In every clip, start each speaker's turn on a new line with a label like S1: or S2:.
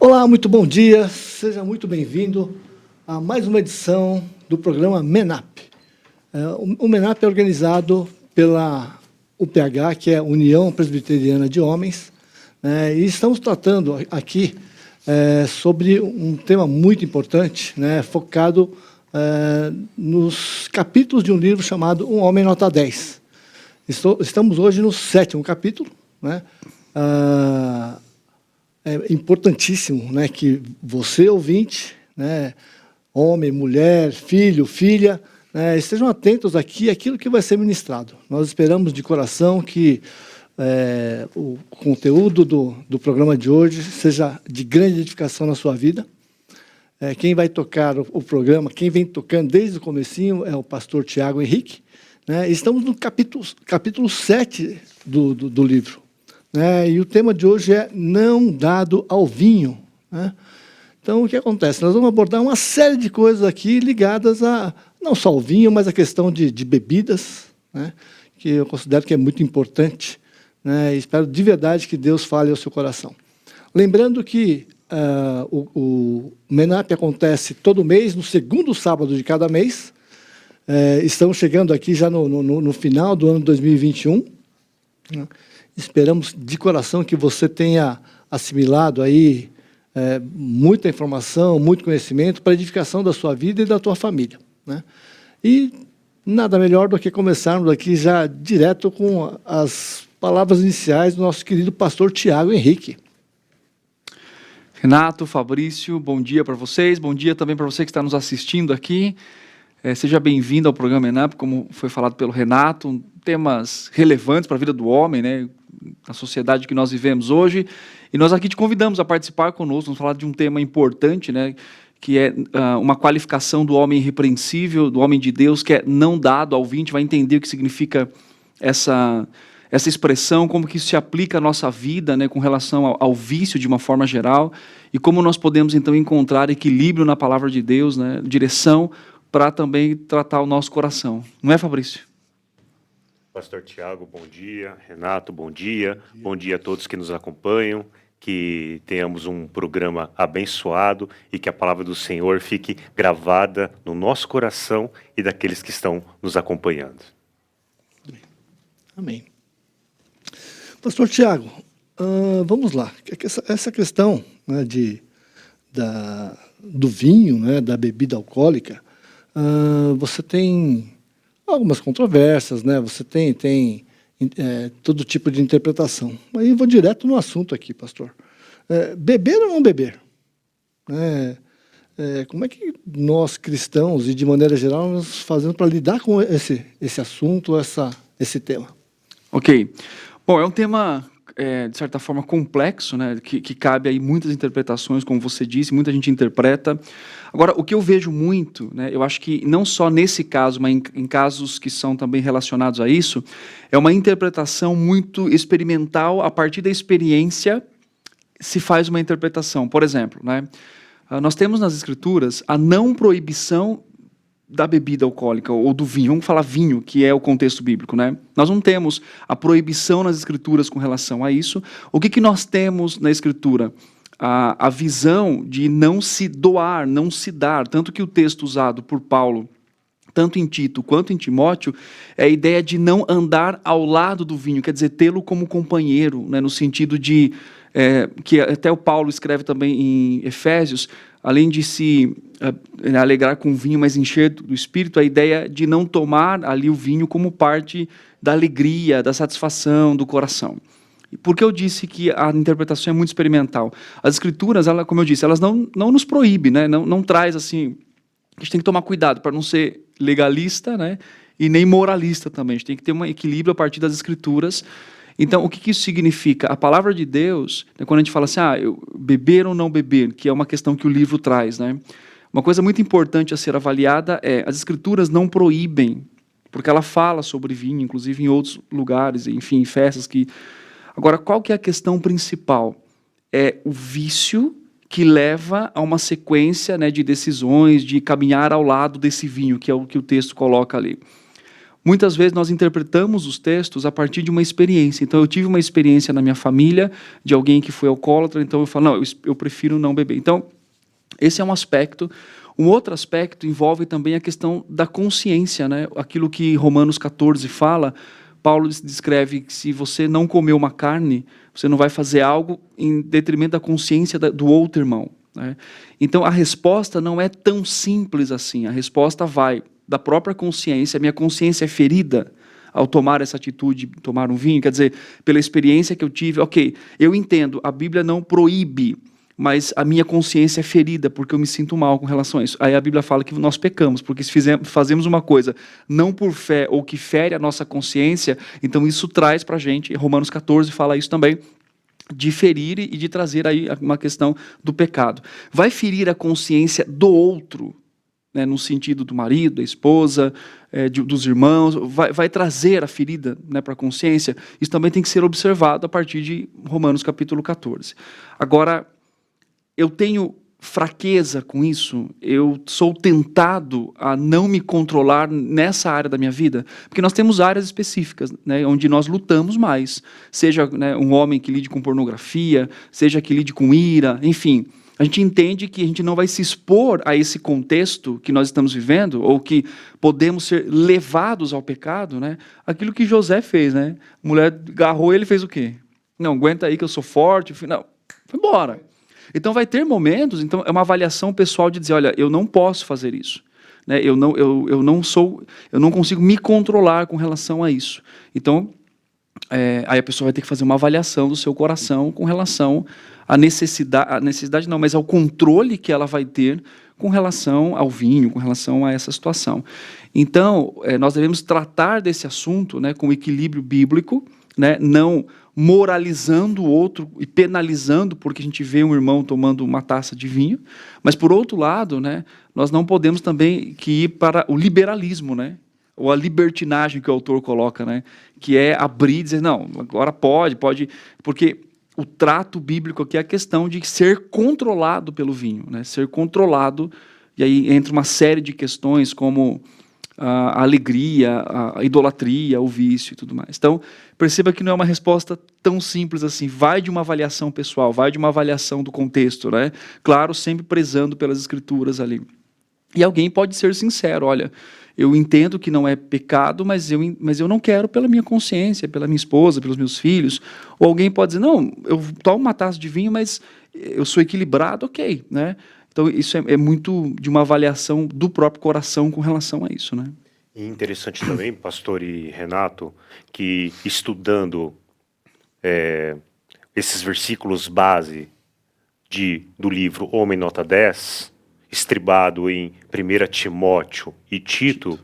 S1: Olá, muito bom dia, seja muito bem-vindo a mais uma edição do programa MENAP. O MENAP é organizado pela UPH, que é a União Presbiteriana de Homens, e estamos tratando aqui sobre um tema muito importante, focado nos capítulos de um livro chamado Um Homem Nota 10. Estamos hoje no 7º capítulo, É importantíssimo, que você, ouvinte, homem, mulher, filho, filha, estejam atentos aqui àquilo que vai ser ministrado. Nós esperamos de coração que o conteúdo do programa de hoje seja de grande edificação na sua vida. Quem vai tocar o programa, quem vem tocando desde o comecinho é o pastor Tiago Henrique. Estamos no capítulo 7 do livro. E o tema de hoje é não dado ao vinho. Então, o que acontece? Nós vamos abordar uma série de coisas aqui ligadas a não só ao vinho, mas a questão de bebidas, que eu considero que é muito importante. E espero de verdade que Deus fale ao seu coração. Lembrando que o MENAP acontece todo mês, no segundo sábado de cada mês. Estamos chegando aqui já no final do ano 2021. Esperamos de coração que você tenha assimilado aí muita informação, muito conhecimento para a edificação da sua vida e da tua família. E nada melhor do que começarmos aqui já direto com as palavras iniciais do nosso querido pastor Tiago Henrique.
S2: Renato, Fabrício, bom dia para vocês, bom dia também para você que está nos assistindo aqui. Seja bem-vindo ao programa MENAP, como foi falado pelo Renato, temas relevantes para a vida do homem, na sociedade que nós vivemos hoje. E nós aqui te convidamos a participar conosco, vamos falar de um tema importante, que é uma qualificação do homem irrepreensível, do homem de Deus, que é não dado ao vinho. A gente vai entender o que significa essa expressão, como que isso se aplica à nossa vida, com relação ao vício de uma forma geral, e como nós podemos, então, encontrar equilíbrio na palavra de Deus, direção para também tratar o nosso coração. Não é, Fabrício?
S3: Pastor Tiago, bom dia. Renato, bom dia. Bom dia a todos que nos acompanham, que tenhamos um programa abençoado e que a palavra do Senhor fique gravada no nosso coração e daqueles que estão nos acompanhando.
S1: Amém. Pastor Tiago, vamos lá. Essa questão do vinho, da bebida alcoólica, você tem algumas controvérsias, você tem todo tipo de interpretação. Aí vou direto no assunto aqui, pastor. Beber ou não beber? Como é que nós, cristãos, e de maneira geral, nós fazemos para lidar com esse assunto, esse tema?
S2: Ok. Bom, é um tema, de certa forma, complexo, que cabe aí muitas interpretações, como você disse, muita gente interpreta. Agora, o que eu vejo muito, eu acho que não só nesse caso, mas em casos que são também relacionados a isso, é uma interpretação muito experimental. A partir da experiência se faz uma interpretação. Por exemplo, nós temos nas Escrituras a não proibição da bebida alcoólica ou do vinho. Vamos falar vinho, que é o contexto bíblico. Nós não temos a proibição nas Escrituras com relação a isso. O que nós temos na Escritura? A visão de não se doar, não se dar. Tanto que o texto usado por Paulo, tanto em Tito quanto em Timóteo, é a ideia de não andar ao lado do vinho, quer dizer, tê-lo como companheiro, no sentido de, que até o Paulo escreve também em Efésios, além de se alegrar com o vinho, mas encher do Espírito, a ideia de não tomar ali o vinho como parte da alegria, da satisfação do coração. Por que eu disse que a interpretação é muito experimental? As Escrituras, como eu disse, elas não nos proíbem, não traz assim. A gente tem que tomar cuidado para não ser legalista, e nem moralista também. A gente tem que ter um equilíbrio a partir das Escrituras. Então, o que isso significa? A palavra de Deus, quando a gente fala assim, beber ou não beber, que é uma questão que o livro traz, uma coisa muito importante a ser avaliada é, as Escrituras não proíbem, porque ela fala sobre vinho, inclusive em outros lugares, enfim, em festas que... Agora, qual que é a questão principal? É o vício que leva a uma sequência de decisões, de caminhar ao lado desse vinho, que é o que o texto coloca ali. muitas vezes nós interpretamos os textos a partir de uma experiência. Então, eu tive uma experiência na minha família de alguém que foi alcoólatra, então eu falo, não, eu prefiro não beber. Então, esse é um aspecto. Um outro aspecto envolve também a questão da consciência, né? Aquilo que Romanos 14 fala, Paulo descreve que se você não comer uma carne, você não vai fazer algo em detrimento da consciência do outro irmão, né? Então, a resposta não é tão simples assim. A resposta vai da própria consciência. A minha consciência é ferida ao tomar essa atitude, tomar um vinho. Quer dizer, pela experiência que eu tive, ok, eu entendo, a Bíblia não proíbe, mas a minha consciência é ferida porque eu me sinto mal com relação a isso. Aí a Bíblia fala que nós pecamos, porque se fazemos uma coisa não por fé ou que fere a nossa consciência, então isso traz para a gente, Romanos 14 fala isso também, de ferir e de trazer aí uma questão do pecado. Vai ferir a consciência do outro, né, no sentido do marido, da esposa, dos irmãos, vai trazer a ferida, né, para a consciência. Isso também tem que ser observado a partir de Romanos capítulo 14. Agora, eu tenho fraqueza com isso, eu sou tentado a não me controlar nessa área da minha vida, porque nós temos áreas específicas, né, onde nós lutamos mais, seja, né, um homem que lide com pornografia, seja que lide com ira, enfim, a gente entende que a gente não vai se expor a esse contexto que nós estamos vivendo, ou que podemos ser levados ao pecado, né, aquilo que José fez, né, a mulher agarrou ele e fez o quê? Não, aguenta aí que eu sou forte, não, foi embora. Então, vai ter momentos, então é uma avaliação pessoal de dizer, olha, eu não posso fazer isso, né? Eu não consigo me controlar com relação a isso. Então, aí a pessoa vai ter que fazer uma avaliação do seu coração com relação à necessidade não, mas ao controle que ela vai ter com relação ao vinho, com relação a essa situação. Então, nós devemos tratar desse assunto, né, com equilíbrio bíblico, né, não moralizando o outro e penalizando porque a gente vê um irmão tomando uma taça de vinho, mas, por outro lado, né, nós não podemos também ir para o liberalismo, né, ou a libertinagem que o autor coloca, né, que é abrir e dizer, não, agora pode, porque o trato bíblico aqui é a questão de ser controlado pelo vinho, né, ser controlado, e aí entra uma série de questões como a alegria, a idolatria, o vício e tudo mais. Então, perceba que não é uma resposta tão simples assim, vai de uma avaliação pessoal, vai de uma avaliação do contexto, né? Claro, sempre prezando pelas escrituras ali. E alguém pode ser sincero, olha, eu entendo que não é pecado, mas eu não quero pela minha consciência, pela minha esposa, pelos meus filhos. Ou alguém pode dizer, não, eu tomo uma taça de vinho, mas eu sou equilibrado, ok, né? Então, isso é muito de uma avaliação do próprio coração com relação a isso, né?
S3: E interessante também, pastor e Renato, que estudando esses versículos base do livro Homem Nota 10, estribado em 1 Timóteo e Tito,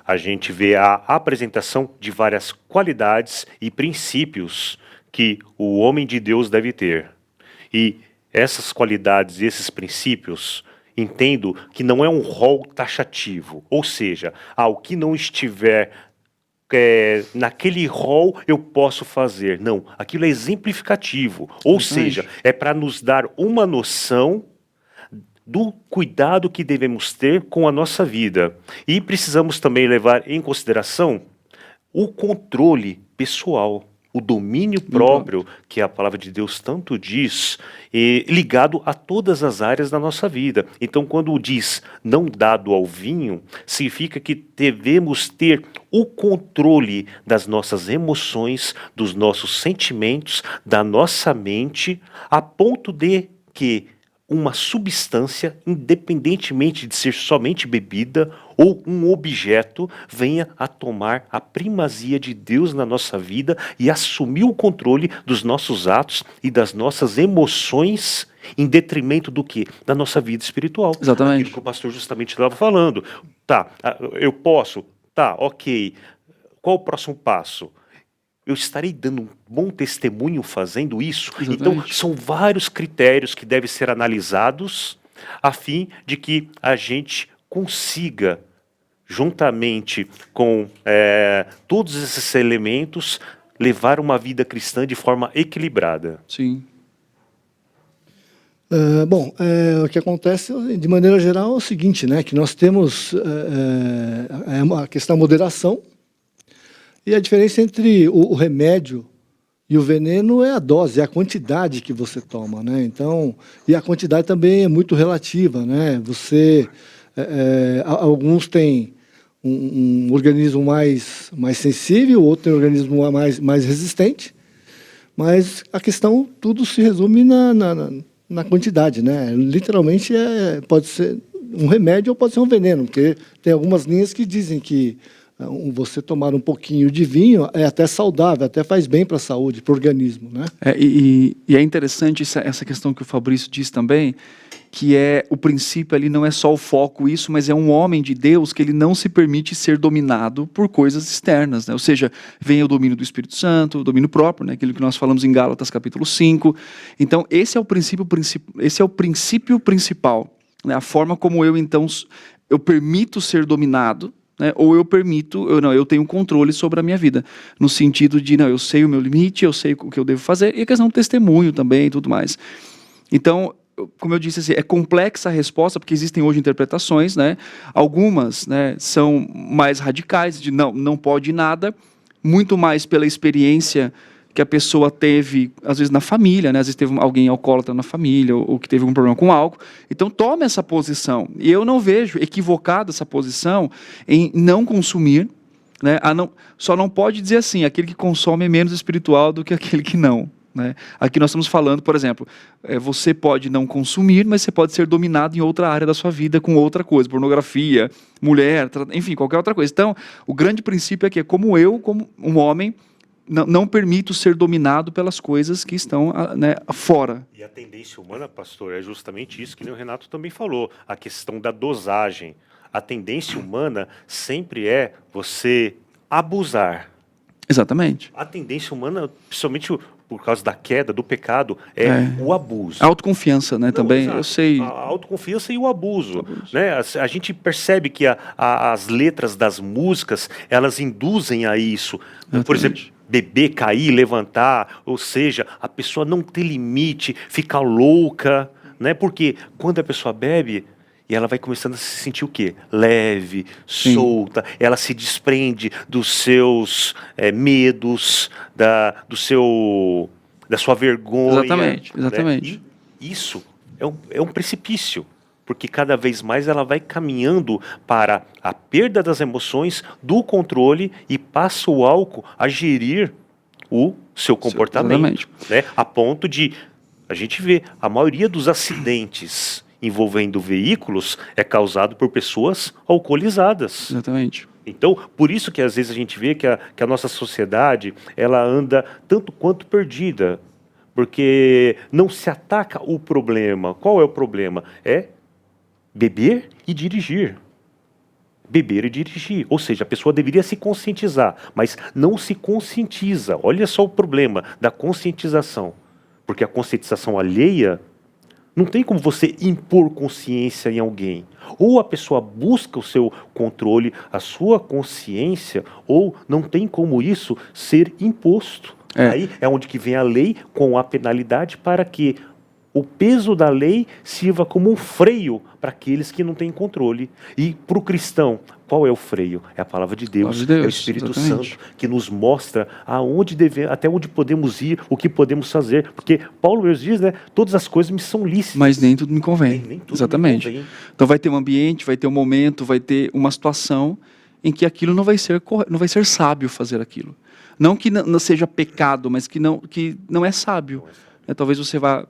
S3: a gente vê a apresentação de várias qualidades e princípios que o homem de Deus deve ter. E essas qualidades e esses princípios, entendo que não é um rol taxativo, ou seja, o que não estiver naquele rol eu posso fazer. Não, aquilo é exemplificativo, ou seja, é para nos dar uma noção do cuidado que devemos ter com a nossa vida. E precisamos também levar em consideração o controle pessoal, o domínio próprio, que a palavra de Deus tanto diz, ligado a todas as áreas da nossa vida. Então, quando diz não dado ao vinho, significa que devemos ter o controle das nossas emoções, dos nossos sentimentos, da nossa mente, a ponto de que uma substância, independentemente de ser somente bebida ou um objeto, venha a tomar a primazia de Deus na nossa vida e assumir o controle dos nossos atos e das nossas emoções em detrimento do quê? Da nossa vida espiritual.
S2: Exatamente.
S3: Aquilo que o pastor justamente estava falando. Tá, eu posso? Tá, ok. Qual o próximo passo? Eu estarei dando um bom testemunho fazendo isso? Exatamente. Então, são vários critérios que devem ser analisados a fim de que a gente consiga, juntamente com todos esses elementos, levar uma vida cristã de forma equilibrada.
S2: Sim.
S1: O que acontece, de maneira geral, é o seguinte, né, que nós temos a questão da moderação, E a diferença entre o remédio e o veneno é a dose, é a quantidade que você toma, né? Então, e a quantidade também é muito relativa, né? Alguns têm um organismo mais sensível, outro tem um organismo mais resistente, mas a questão, tudo se resume na quantidade, né? Literalmente, pode ser um remédio ou pode ser um veneno, porque tem algumas linhas que dizem que você tomar um pouquinho de vinho é até saudável, até faz bem para a saúde, para o organismo, né?
S2: E é interessante essa questão que o Fabrício diz também, que o princípio ali não é só o foco isso, mas é um homem de Deus que ele não se permite ser dominado por coisas externas, né? Ou seja, vem o domínio do Espírito Santo, o domínio próprio, né? Aquilo que nós falamos em Gálatas capítulo 5. Então, esse é o princípio principal, né? A forma como eu permito ser dominado, né? Ou eu tenho controle sobre a minha vida, no sentido de, eu sei o meu limite, eu sei o que eu devo fazer, e a questão do testemunho também e tudo mais. Então, como eu disse, assim, é complexa a resposta, porque existem hoje interpretações, né? Algumas, né, são mais radicais, de não pode nada, muito mais pela experiência que a pessoa teve, às vezes na família, né? Às vezes teve alguém alcoólatra na família, ou que teve algum problema com álcool. Então, toma essa posição. E eu não vejo equivocada essa posição em não consumir, né? Só não pode dizer assim, aquele que consome é menos espiritual do que aquele que não, né? Aqui nós estamos falando, por exemplo, você pode não consumir, mas você pode ser dominado em outra área da sua vida com outra coisa, pornografia, mulher, enfim, qualquer outra coisa. Então, o grande princípio é que, como um homem, não permito ser dominado pelas coisas que estão, né, fora.
S3: E a tendência humana, pastor, é justamente isso que nem o Renato também falou, a questão da dosagem. A tendência humana sempre é você abusar.
S2: Exatamente.
S3: A tendência humana, principalmente por causa da queda, do pecado, é o abuso.
S2: A autoconfiança, né, também,
S3: exato.
S2: Eu sei.
S3: A autoconfiança e o abuso. Né? A gente percebe que as letras das músicas, elas induzem a isso. Exatamente. Por exemplo, beber, cair, levantar, ou seja, a pessoa não ter limite, fica louca, né? Porque quando a pessoa bebe, e ela vai começando a se sentir o quê? Leve, sim, solta, ela se desprende dos seus medos, da sua vergonha.
S2: Exatamente, exatamente.
S3: Né? E isso é um precipício, porque cada vez mais ela vai caminhando para a perda das emoções, do controle, e passa o álcool a gerir o seu comportamento. Né? A ponto de, a gente vê, a maioria dos acidentes envolvendo veículos é causado por pessoas alcoolizadas.
S2: Exatamente.
S3: Então, por isso que às vezes a gente vê que a nossa sociedade, ela anda tanto quanto perdida, porque não se ataca o problema. Qual é o problema? É beber e dirigir. Beber e dirigir. Ou seja, a pessoa deveria se conscientizar, mas não se conscientiza. Olha só o problema da conscientização. Porque a conscientização alheia, não tem como você impor consciência em alguém. Ou a pessoa busca o seu controle, a sua consciência, ou não tem como isso ser imposto. Aí é onde que vem a lei com a penalidade, para que o peso da lei sirva como um freio para aqueles que não têm controle. E para o cristão, qual é o freio? É a palavra de Deus, é o Espírito exatamente. Santo, que nos mostra até onde podemos ir, o que podemos fazer. Porque Paulo mesmo diz, né, todas as coisas me são lícitas.
S2: Mas nem tudo me convém. Nem tudo exatamente. Me convém. Então vai ter um ambiente, vai ter um momento, vai ter uma situação em que aquilo não vai ser sábio fazer aquilo. Não que não seja pecado, mas que não é sábio. Talvez você vá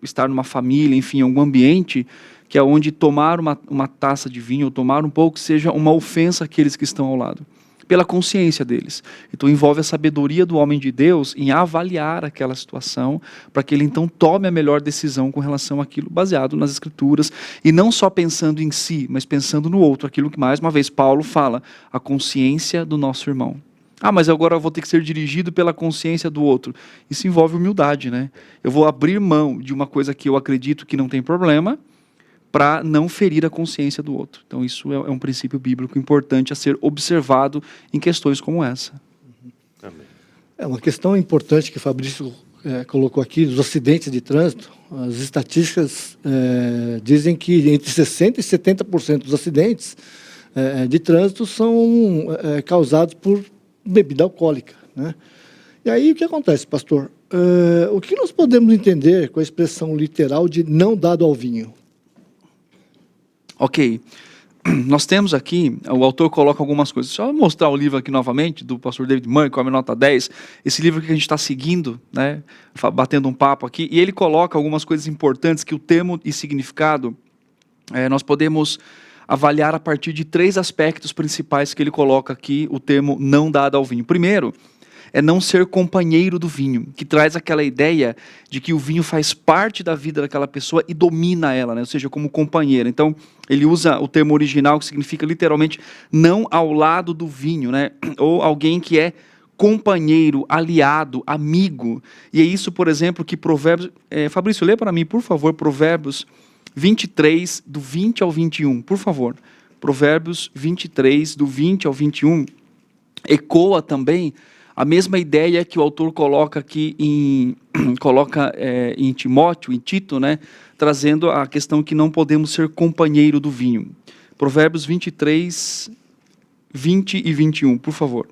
S2: estar numa família, enfim, em algum ambiente que é onde tomar uma taça de vinho ou tomar um pouco seja uma ofensa àqueles que estão ao lado, pela consciência deles. Então envolve a sabedoria do homem de Deus em avaliar aquela situação, para que ele então tome a melhor decisão com relação àquilo, baseado nas Escrituras, e não só pensando em si, mas pensando no outro, aquilo que mais uma vez Paulo fala, a consciência do nosso irmão. Mas agora eu vou ter que ser dirigido pela consciência do outro. Isso envolve humildade, né? Eu vou abrir mão de uma coisa que eu acredito que não tem problema, para não ferir a consciência do outro. Então isso é um princípio bíblico importante a ser observado em questões como essa.
S1: É uma questão importante que o Fabrício colocou aqui, dos acidentes de trânsito. As estatísticas dizem que entre 60% e 70% dos acidentes de trânsito são causados por bebida alcoólica, né? E aí o que acontece, pastor? O que nós podemos entender com a expressão literal de não dado ao vinho?
S2: Ok. Nós temos aqui, o autor coloca algumas coisas. Só mostrar o livro aqui novamente, do pastor David Murray, com a nota 10. Esse livro que a gente está seguindo, né, batendo um papo aqui, e ele coloca algumas coisas importantes que o termo e significado, nós podemos avaliar a partir de 3 aspectos principais que ele coloca aqui, o termo não dado ao vinho. Primeiro, é não ser companheiro do vinho, que traz aquela ideia de que o vinho faz parte da vida daquela pessoa e domina ela, né? Ou seja, como companheira. Então, ele usa o termo original, que significa literalmente não ao lado do vinho, né? Ou alguém que é companheiro, aliado, amigo. E é isso, por exemplo, que Provérbios... Fabrício, lê para mim, por favor, Provérbios 23, do 20 ao 21, por favor. Provérbios 23, do 20 ao 21, ecoa também a mesma ideia que o autor coloca aqui em Timóteo, em Tito, né, trazendo a questão que não podemos ser companheiro do vinho. Provérbios 23, 20 e 21, por favor.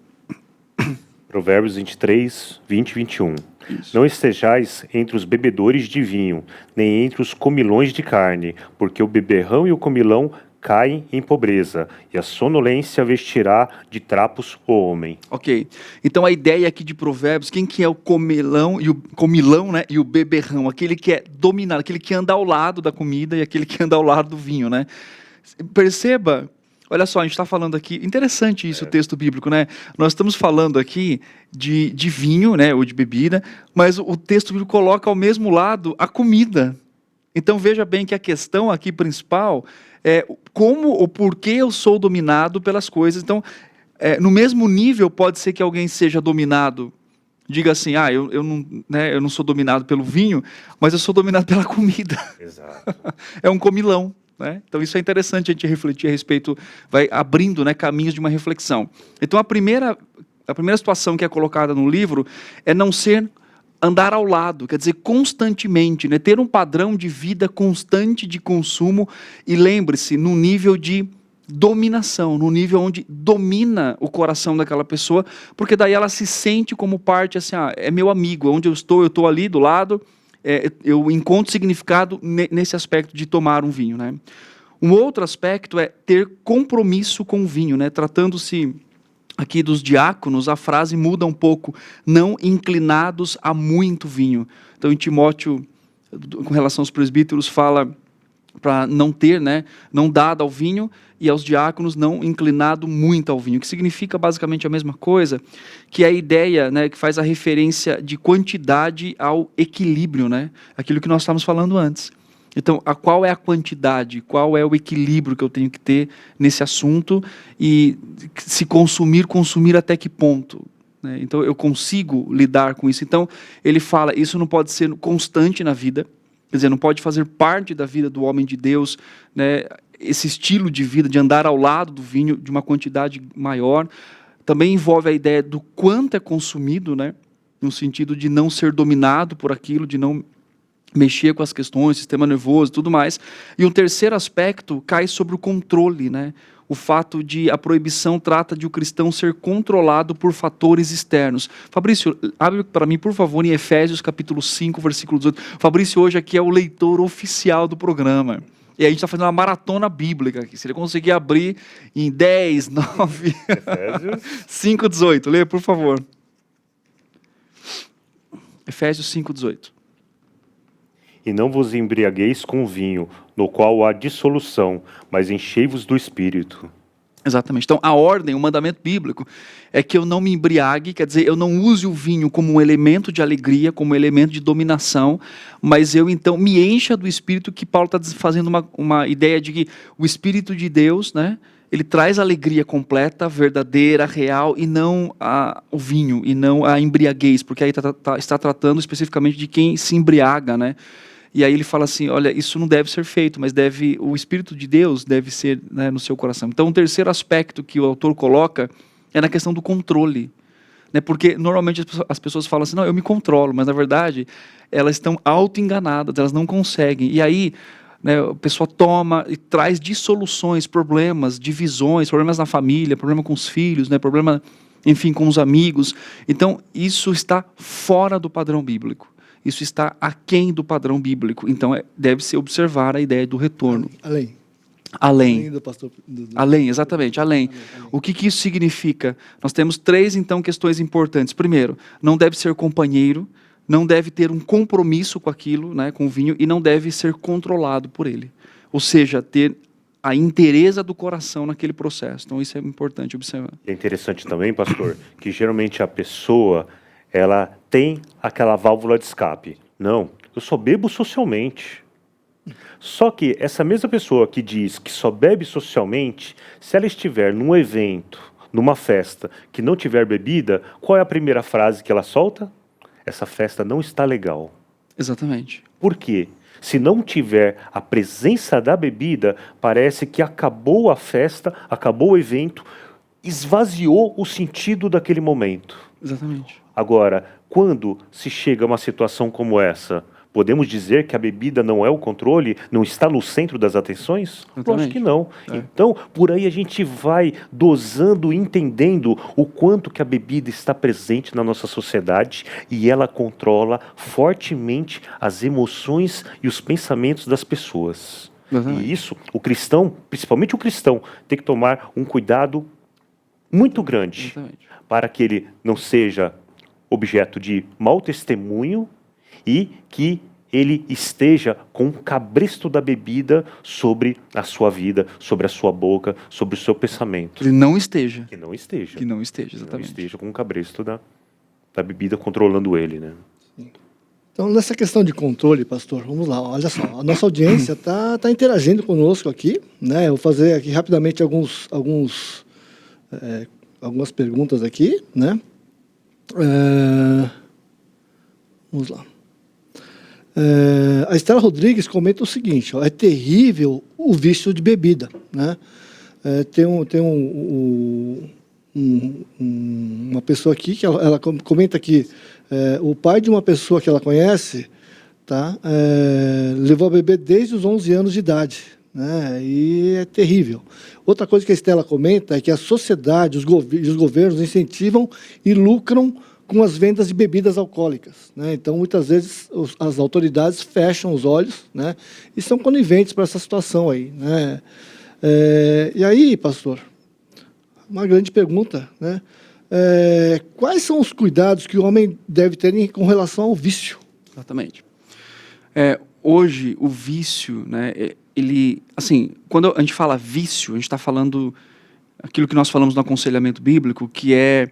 S3: Provérbios 23, 20 e 21.
S2: Isso.
S3: Não estejais entre os bebedores de vinho, nem entre os comilões de carne, porque o beberrão e o comilão caem em pobreza, e a sonolência vestirá de trapos o homem.
S2: Ok. Então a ideia aqui de Provérbios, quem que é o comilão, né, e o beberrão? Aquele que é dominado, aquele que anda ao lado da comida e aquele que anda ao lado do vinho, né? Perceba, olha só, a gente está falando aqui, interessante isso, o texto bíblico, né? Nós estamos falando aqui de vinho, né, ou de bebida, mas o texto bíblico coloca ao mesmo lado a comida. Então veja bem que a questão aqui principal é como ou por que eu sou dominado pelas coisas. Então, no mesmo nível, pode ser que alguém seja dominado, diga assim, eu não sou dominado pelo vinho, mas eu sou dominado pela comida.
S3: Exato.
S2: É um comilão, né? Então isso é interessante a gente refletir a respeito, vai abrindo, né, caminhos de uma reflexão. Então a primeira situação que é colocada no livro é não ser... andar ao lado, quer dizer, constantemente, né? Ter um padrão de vida constante de consumo e lembre-se, no nível de dominação, no nível onde domina o coração daquela pessoa, porque daí ela se sente como parte, assim, é meu amigo, onde eu estou ali do lado, eu encontro significado nesse aspecto de tomar um vinho, né? Um outro aspecto é ter compromisso com o vinho, né? Tratando-se aqui dos diáconos, a frase muda um pouco, não inclinados a muito vinho. Então, em Timóteo, com relação aos presbíteros, fala para não ter, né, não dado ao vinho, e aos diáconos não inclinado muito ao vinho, que significa basicamente a mesma coisa, que é a ideia, né, que faz a referência de quantidade ao equilíbrio, né, aquilo que nós estávamos falando antes. Então, qual é a quantidade, qual é o equilíbrio que eu tenho que ter nesse assunto e se consumir até que ponto? Né? Então, eu consigo lidar com isso. Então, ele fala, isso não pode ser constante na vida, quer dizer, não pode fazer parte da vida do homem de Deus, né? Esse estilo de vida, de andar ao lado do vinho, de uma quantidade maior. Também envolve a ideia do quanto é consumido, né? No sentido de não ser dominado por aquilo, de não mexer com as questões, sistema nervoso e tudo mais. E um terceiro aspecto cai sobre o controle, né? O fato de a proibição trata de o cristão ser controlado por fatores externos. Fabrício, abre para mim, por favor, em Efésios capítulo 5, versículo 18. Fabrício hoje aqui é o leitor oficial do programa. E a gente está fazendo uma maratona bíblica aqui. Se ele conseguir abrir em 10, 9...
S3: Efésios
S2: 5, 18. Lê, por favor. Efésios 5, 18.
S3: E não vos embriagueis com vinho, no qual há dissolução, mas enchei-vos do Espírito.
S2: Exatamente. Então, a ordem, o mandamento bíblico, é que eu não me embriague, quer dizer, eu não use o vinho como um elemento de alegria, como um elemento de dominação, mas eu, então, me encha do Espírito, que Paulo está fazendo uma ideia de que o Espírito de Deus, né, ele traz alegria completa, verdadeira, real, e não o vinho, e não a embriaguez, porque aí está tratando especificamente de quem se embriaga, né? E aí ele fala assim, olha, isso não deve ser feito, mas o Espírito de Deus deve ser, né, no seu coração. Então, o terceiro aspecto que o autor coloca é na questão do controle. Né, porque normalmente as pessoas falam assim, não, eu me controlo, mas na verdade elas estão auto-enganadas, elas não conseguem. E aí, né, a pessoa toma e traz dissoluções, problemas, divisões, problemas na família, problema com os filhos, né, problema enfim, com os amigos. Então, isso está fora do padrão bíblico. Isso está aquém do padrão bíblico. Então, deve-se observar a ideia do retorno. Além
S1: do pastor.
S2: Além, exatamente, além. O que isso significa? Nós temos 3, então, questões importantes. Primeiro, não deve ser companheiro, não deve ter um compromisso com aquilo, né, com o vinho, e não deve ser controlado por ele. Ou seja, ter a inteireza do coração naquele processo. Então, isso é importante observar.
S3: É interessante também, pastor, que geralmente a pessoa, ela tem aquela válvula de escape. Não, eu só bebo socialmente. Só que essa mesma pessoa que diz que só bebe socialmente, se ela estiver num evento, numa festa, que não tiver bebida, qual é a primeira frase que ela solta? Essa festa não está legal.
S2: Exatamente.
S3: Por quê? Se não tiver a presença da bebida, parece que acabou a festa, acabou o evento, esvaziou o sentido daquele momento.
S2: Exatamente.
S3: Agora, quando se chega a uma situação como essa, podemos dizer que a bebida não é o controle, não está no centro das atenções? Lógico que não. Então, por aí a gente vai dosando, entendendo o quanto que a bebida está presente na nossa sociedade e ela controla fortemente as emoções e os pensamentos das pessoas. E isso, o cristão, principalmente o cristão, tem que tomar um cuidado muito grande para que ele não seja objeto de mau testemunho e que ele esteja com o cabresto da bebida sobre a sua vida, sobre a sua boca, sobre o seu pensamento.
S2: Ele não esteja.
S3: Que não esteja.
S2: Que não esteja, exatamente.
S3: Que não esteja com o cabresto da bebida controlando ele, né?
S1: Então, nessa questão de controle, pastor, vamos lá, olha só, a nossa audiência tá interagindo conosco aqui, né? Eu vou fazer aqui rapidamente algumas perguntas aqui, né? Vamos lá. A Estela Rodrigues comenta o seguinte, ó, é terrível o vício de bebida, né? Tem uma pessoa aqui que ela comenta que o pai de uma pessoa que ela conhece, tá, levou a beber desde os 11 anos de idade, né? E é terrível. Outra coisa que a Estela comenta é que a sociedade, os governos incentivam e lucram com as vendas de bebidas alcoólicas, né? Então, muitas vezes, as autoridades fecham os olhos, né? E são coniventes para essa situação aí, né? E aí, pastor, uma grande pergunta, né? Quais são os cuidados que o homem deve ter com relação ao vício?
S2: Exatamente. Hoje, o vício, né, ele, assim, quando a gente fala vício, a gente está falando aquilo que nós falamos no aconselhamento bíblico, que é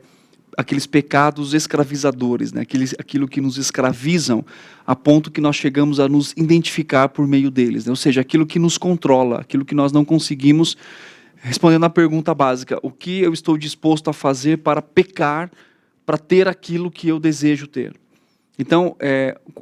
S2: aqueles pecados escravizadores, né? Aquilo que nos escravizam a ponto que nós chegamos a nos identificar por meio deles, né? Ou seja, aquilo que nos controla, aquilo que nós não conseguimos, respondendo à pergunta básica, o que eu estou disposto a fazer para pecar, para ter aquilo que eu desejo ter? Então,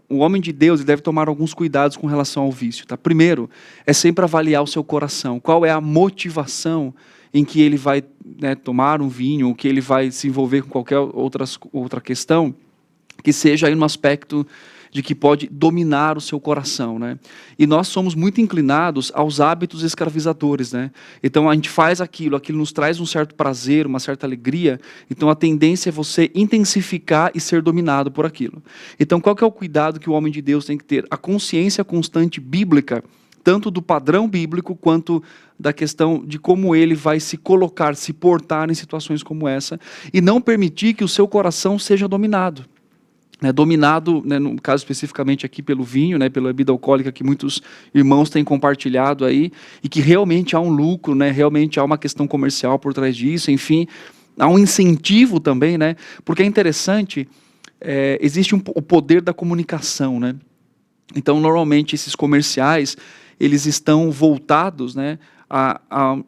S2: o homem de Deus ele deve tomar alguns cuidados com relação ao vício. Tá? Primeiro, é sempre avaliar o seu coração. Qual é a motivação em que ele vai, né, tomar um vinho, ou que ele vai se envolver com qualquer outra questão, que seja aí no aspecto de que pode dominar o seu coração, né? E nós somos muito inclinados aos hábitos escravizadores, né? Então a gente faz aquilo nos traz um certo prazer, uma certa alegria, então a tendência é você intensificar e ser dominado por aquilo. Então qual que é o cuidado que o homem de Deus tem que ter? A consciência constante bíblica, tanto do padrão bíblico, quanto da questão de como ele vai se colocar, se portar em situações como essa, e não permitir que o seu coração seja dominado. Dominado, né, no caso especificamente aqui pelo vinho, né, pela bebida alcoólica que muitos irmãos têm compartilhado aí, e que realmente há um lucro, né, realmente há uma questão comercial por trás disso, enfim, há um incentivo também, né, porque é interessante, existe o poder da comunicação, né? Então, normalmente, esses comerciais, eles estão voltados, né, a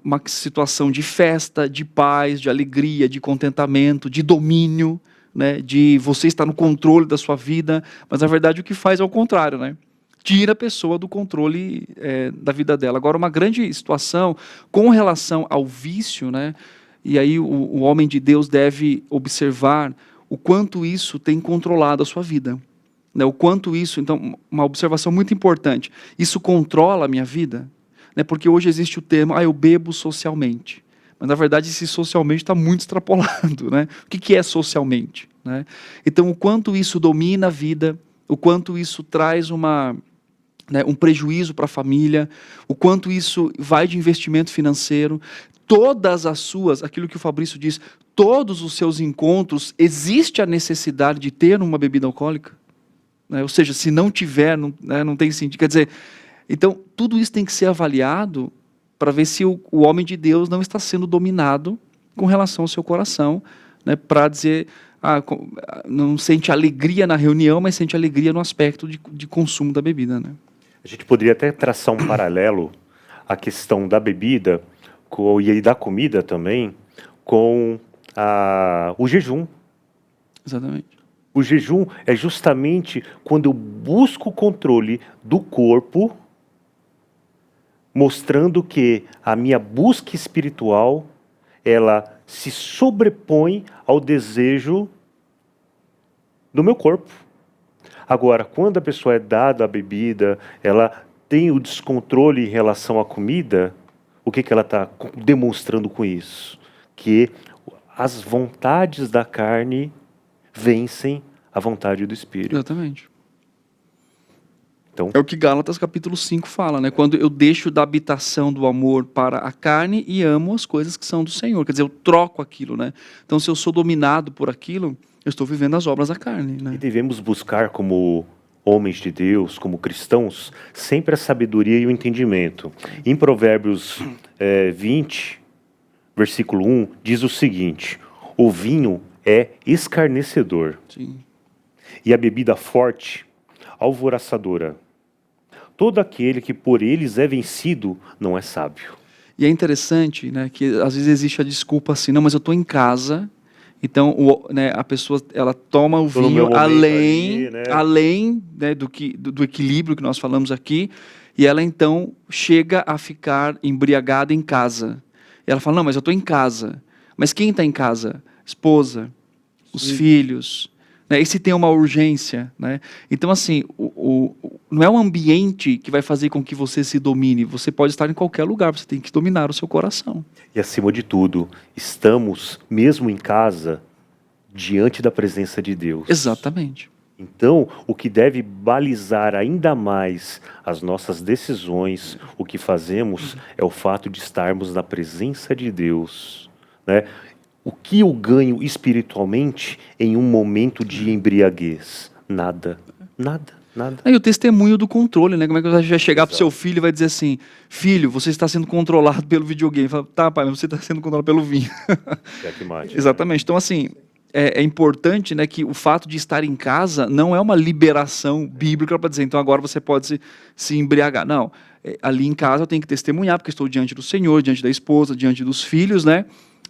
S2: uma situação de festa, de paz, de alegria, de contentamento, de domínio, né, de você estar no controle da sua vida, mas na verdade o que faz é o contrário, né? Tira a pessoa do controle da vida dela. Agora, uma grande situação com relação ao vício, né, e aí o homem de Deus deve observar o quanto isso tem controlado a sua vida, né? O quanto isso, então, uma observação muito importante, isso controla a minha vida, né? Porque hoje existe o termo, eu bebo socialmente. Mas, na verdade, esse socialmente está muito extrapolado, né? O que é socialmente, né? Então, o quanto isso domina a vida, o quanto isso traz um prejuízo para a família, o quanto isso vai de investimento financeiro, aquilo que o Fabrício diz, todos os seus encontros, existe a necessidade de ter uma bebida alcoólica? Né? Ou seja, se não tiver, não tem sentido. Quer dizer, então, tudo isso tem que ser avaliado para ver se o homem de Deus não está sendo dominado com relação ao seu coração, né, para dizer, não sente alegria na reunião, mas sente alegria no aspecto de consumo da bebida. Né?
S3: A gente poderia até traçar um paralelo à questão da bebida e da comida também com o jejum.
S2: Exatamente.
S3: O jejum é justamente quando eu busco o controle do corpo, mostrando que a minha busca espiritual, ela se sobrepõe ao desejo do meu corpo. Agora, quando a pessoa é dada a bebida, ela tem o descontrole em relação à comida, o que ela está demonstrando com isso? Que as vontades da carne vencem a vontade do Espírito.
S2: Exatamente.
S3: Então,
S2: é o que Gálatas capítulo 5 fala, né? Quando eu deixo da habitação do amor para a carne e amo as coisas que são do Senhor. Quer dizer, eu troco aquilo, né? Então, se eu sou dominado por aquilo, eu estou vivendo as obras da carne, né?
S3: E devemos buscar, como homens de Deus, como cristãos, sempre a sabedoria e o entendimento. Em Provérbios 20, versículo 1, diz o seguinte: o vinho é escarnecedor.
S2: Sim.
S3: E a bebida forte, alvoraçadora. Todo aquele que por eles é vencido não é sábio.
S2: E é interessante, né, que às vezes existe a desculpa assim, não, mas eu estou em casa, então a pessoa ela toma o vinho além né, do equilíbrio que nós falamos aqui, e ela então chega a ficar embriagada em casa. E ela fala, não, mas eu estou em casa. Mas quem está em casa? Esposa, os filhos. Né? E se tem uma urgência? Né? Então, assim, não é um ambiente que vai fazer com que você se domine. Você pode estar em qualquer lugar, você tem que dominar o seu coração.
S3: E, acima de tudo, estamos, mesmo em casa, diante da presença de Deus.
S2: Exatamente.
S3: Então, o que deve balizar ainda mais as nossas decisões, o que fazemos, é o fato de estarmos na presença de Deus. Né? O que eu ganho espiritualmente em um momento de embriaguez? Nada. Nada. Nada.
S2: E o testemunho do controle, né? Como é que você vai chegar para o seu filho e vai dizer assim, filho, você está sendo controlado pelo videogame. Fala, tá, pai, mas você está sendo controlado pelo vinho. Exatamente. Então, assim, é importante, né, que o fato de estar em casa não é uma liberação bíblica para dizer, então agora você pode se embriagar. Não, ali em casa eu tenho que testemunhar, porque estou diante do Senhor, diante da esposa, diante dos filhos, né?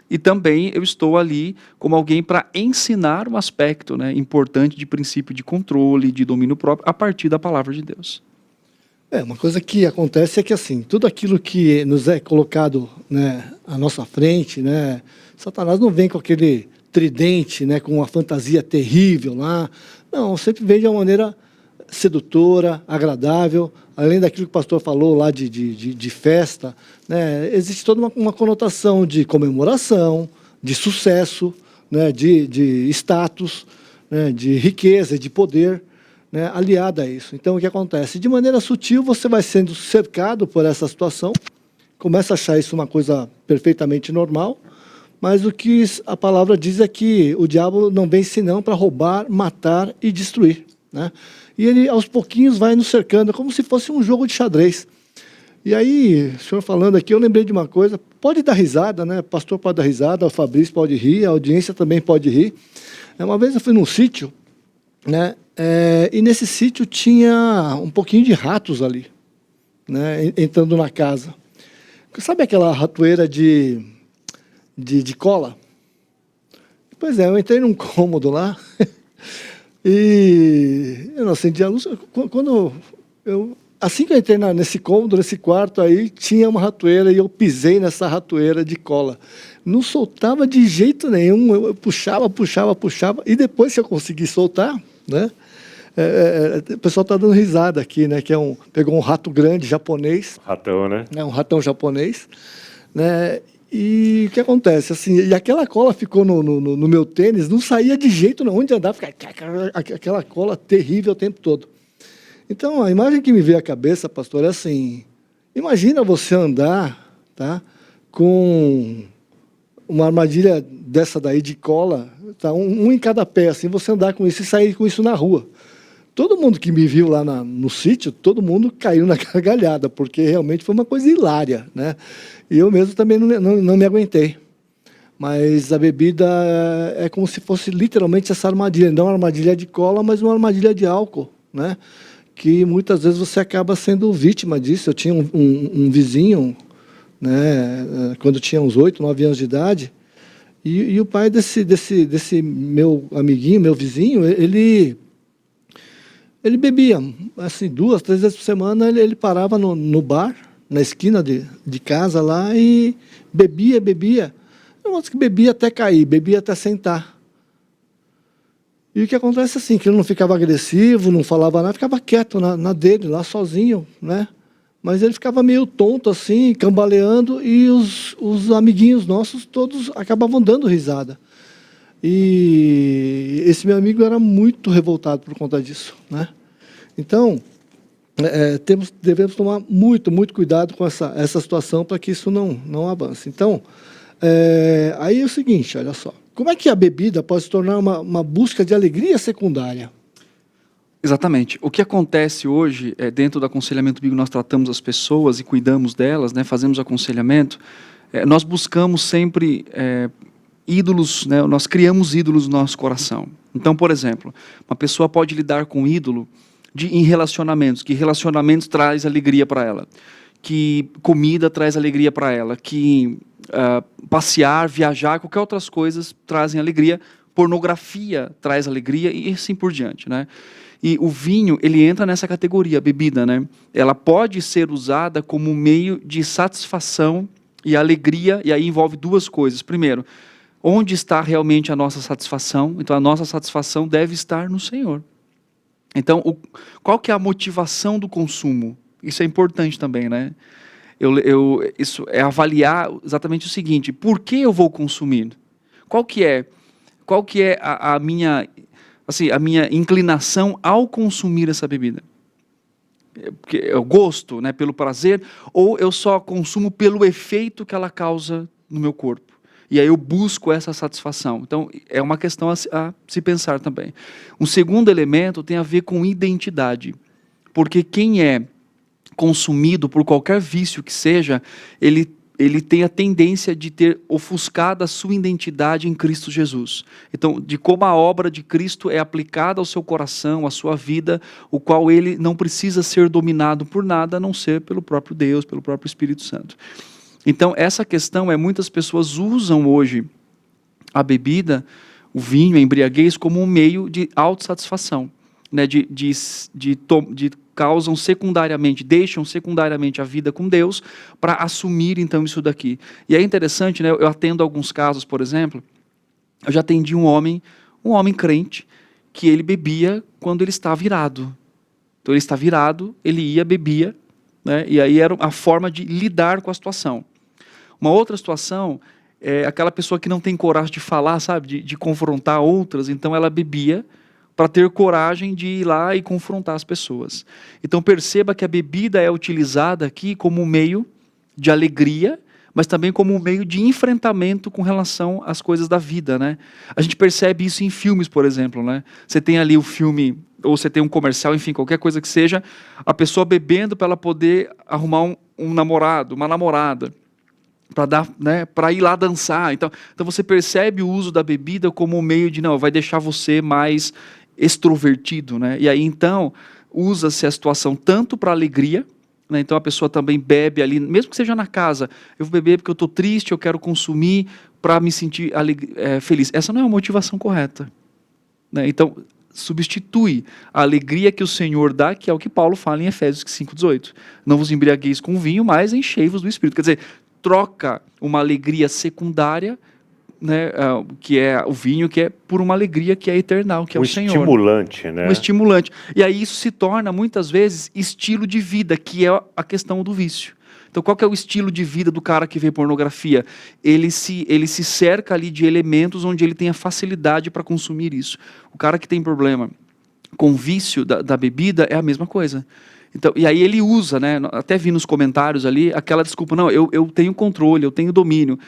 S2: E também eu estou ali como alguém para ensinar um aspecto, né, importante de princípio de controle, de domínio próprio, a partir da palavra de Deus.
S1: Uma coisa que acontece é que, assim, tudo aquilo que nos é colocado, né, à nossa frente, né, Satanás não vem com aquele tridente, né, com uma fantasia terrível lá. Não, sempre vem de uma maneira sedutora, agradável, além daquilo que o pastor falou lá de festa, né, existe toda uma conotação de comemoração, de sucesso, né, de status, né, de riqueza, de poder, né, aliada a isso. Então, o que acontece? De maneira sutil, você vai sendo cercado por essa situação, começa a achar isso uma coisa perfeitamente normal, mas o que a palavra diz é que o diabo não vem senão para roubar, matar e destruir. Né? E ele, aos pouquinhos, vai nos cercando, como se fosse um jogo de xadrez. E aí, o senhor falando aqui, eu lembrei de uma coisa, pode dar risada, né? O pastor pode dar risada, o Fabrício pode rir, a audiência também pode rir. Uma vez eu fui num sítio, né? E nesse sítio tinha um pouquinho de ratos ali, né? Entrando na casa. Sabe aquela ratoeira de cola? Pois é, eu entrei num cômodo lá e eu não acendi a luz. Assim que eu entrei nesse cômodo, nesse quarto aí, tinha uma ratoeira e eu pisei nessa ratoeira de cola. Não soltava de jeito nenhum, eu puxava, e depois que eu consegui soltar, né? O pessoal está dando risada aqui, né? Que pegou um rato grande japonês.
S3: Ratão, né?
S1: Um ratão japonês, né? E o que acontece? Assim, e aquela cola ficou no meu tênis, não saía de jeito nenhum, onde andava, ficava aquela cola terrível o tempo todo. Então, a imagem que me veio à cabeça, pastor, é assim, imagina você andar, tá, com uma armadilha dessa daí de cola, tá, um em cada pé, assim, você andar com isso e sair com isso na rua. Todo mundo que me viu lá no sítio, todo mundo caiu na gargalhada, porque realmente foi uma coisa hilária, né? E eu mesmo também não me aguentei. Mas a bebida é como se fosse literalmente essa armadilha, não uma armadilha de cola, mas uma armadilha de álcool, né? Que muitas vezes você acaba sendo vítima disso. Eu tinha um vizinho, né, quando eu tinha uns 8, 9 anos de idade, e o pai desse meu amiguinho, meu vizinho, ele bebia, assim, 2, 3 vezes por semana, ele parava no bar, na esquina de casa lá, e bebia. Eu acho que bebia até cair, bebia até sentar. E o que acontece assim, que ele não ficava agressivo, não falava nada, ficava quieto na dele, lá sozinho, né? Mas ele ficava meio tonto assim, cambaleando, e os amiguinhos nossos todos acabavam dando risada. E esse meu amigo era muito revoltado por conta disso, né? Então, devemos tomar muito cuidado com essa situação para que isso não avance. Então, aí é o seguinte, olha só. Como é que a bebida pode se tornar uma busca de alegria secundária?
S2: Exatamente. O que acontece hoje, dentro do aconselhamento bíblico, nós tratamos as pessoas e cuidamos delas, né, fazemos aconselhamento, nós buscamos sempre ídolos, né, nós criamos ídolos no nosso coração. Então, por exemplo, uma pessoa pode lidar com ídolo em relacionamentos, que relacionamentos traz alegria para ela, que comida traz alegria para ela, que passear, viajar, qualquer outras coisas trazem alegria, pornografia traz alegria e assim por diante, né? E o vinho, ele entra nessa categoria, a bebida, né? Ela pode ser usada como meio de satisfação e alegria, e aí envolve duas coisas. Primeiro, onde está realmente a nossa satisfação? Então, a nossa satisfação deve estar no Senhor. Então, qual que é a motivação do consumo? Isso é importante também, né? Isso é avaliar exatamente o seguinte: por que eu vou consumir? Qual que é a minha inclinação ao consumir essa bebida? Porque é o gosto, né, pelo prazer, ou eu só consumo pelo efeito que ela causa no meu corpo? E aí eu busco essa satisfação. Então, é uma questão a se pensar também. Um segundo elemento tem a ver com identidade. Porque quem é consumido por qualquer vício que seja, ele tem a tendência de ter ofuscado a sua identidade em Cristo Jesus. Então, de como a obra de Cristo é aplicada ao seu coração, à sua vida, o qual ele não precisa ser dominado por nada, a não ser pelo próprio Deus, pelo próprio Espírito Santo. Então, essa questão muitas pessoas usam hoje a bebida, o vinho, a embriaguez, como um meio de autossatisfação, né? Deixam secundariamente a vida com Deus para assumir, então, isso daqui. E é interessante, né? Eu atendo alguns casos, por exemplo, eu já atendi um homem crente, que ele bebia quando ele está virado. Então, ele está virado, ele ia, bebia, né? E aí era a forma de lidar com a situação. Uma outra situação é aquela pessoa que não tem coragem de falar, sabe, de confrontar outras, então ela bebia para ter coragem de ir lá e confrontar as pessoas. Então perceba que a bebida é utilizada aqui como um meio de alegria, mas também como um meio de enfrentamento com relação às coisas da vida, né? A gente percebe isso em filmes, por exemplo, né? Você tem ali o filme, ou você tem um comercial, enfim, qualquer coisa que seja, a pessoa bebendo para ela poder arrumar um namorado, uma namorada, para ir lá dançar. Então você percebe o uso da bebida como um meio de, não, vai deixar você mais extrovertido, né? E aí, então, usa-se a situação tanto para alegria, né? Então a pessoa também bebe ali, mesmo que seja na casa, eu vou beber porque eu estou triste, eu quero consumir para me sentir feliz. Essa não é a motivação correta, né? Então, substitui a alegria que o Senhor dá, que é o que Paulo fala em Efésios 5,18. Não vos embriagueis com vinho, mas enchei-vos do Espírito. Quer dizer, troca uma alegria secundária, né, que é o vinho, que é por uma alegria que é eternal, que é o Senhor.
S3: Um estimulante, né?
S2: Um estimulante. E aí isso se torna, muitas vezes, estilo de vida, que é a questão do vício. Então, qual que é o estilo de vida do cara que vê pornografia? Ele se cerca ali de elementos onde ele tem a facilidade para consumir isso. O cara que tem problema com vício da bebida é a mesma coisa. Então, e aí ele usa, né, até vi nos comentários ali, aquela desculpa, não, eu tenho controle, eu tenho domínio.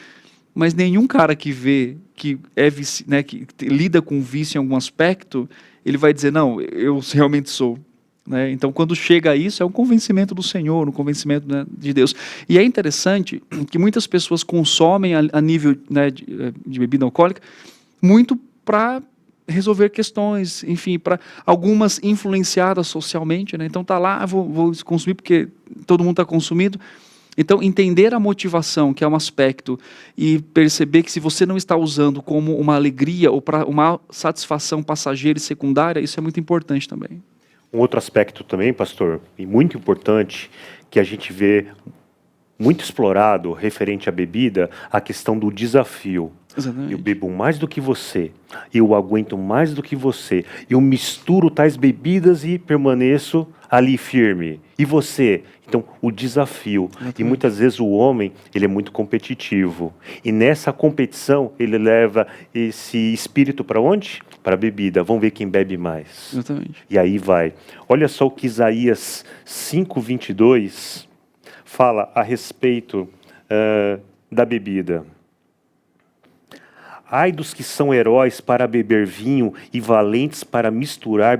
S2: Mas nenhum cara que vê, que é né, que lida com vício em algum aspecto, ele vai dizer, não, eu realmente sou. Né? Então, quando chega a isso, é um convencimento do Senhor, um convencimento, né, de Deus. E é interessante que muitas pessoas consomem a nível, né, de bebida alcoólica muito para resolver questões, enfim, para algumas influenciadas socialmente, né? Então tá lá, vou consumir porque todo mundo está consumindo. Então entender a motivação, que é um aspecto, e perceber que se você não está usando como uma alegria ou para uma satisfação passageira e secundária, isso é muito importante também.
S3: Um outro aspecto também, pastor, e muito importante, que a gente vê muito explorado referente à bebida, a questão do desafio.
S2: Exatamente.
S3: Eu bebo mais do que você, eu aguento mais do que você, eu misturo tais bebidas e permaneço ali firme. E você? Então, o desafio. Exatamente. E muitas vezes o homem, ele é muito competitivo. E nessa competição, ele leva esse espírito para onde? Para a bebida. Vamos ver quem bebe mais.
S2: Exatamente.
S3: E aí vai. Olha só o que Isaías 5:22 fala a respeito da bebida. Ai dos que são heróis para beber vinho e valentes para misturar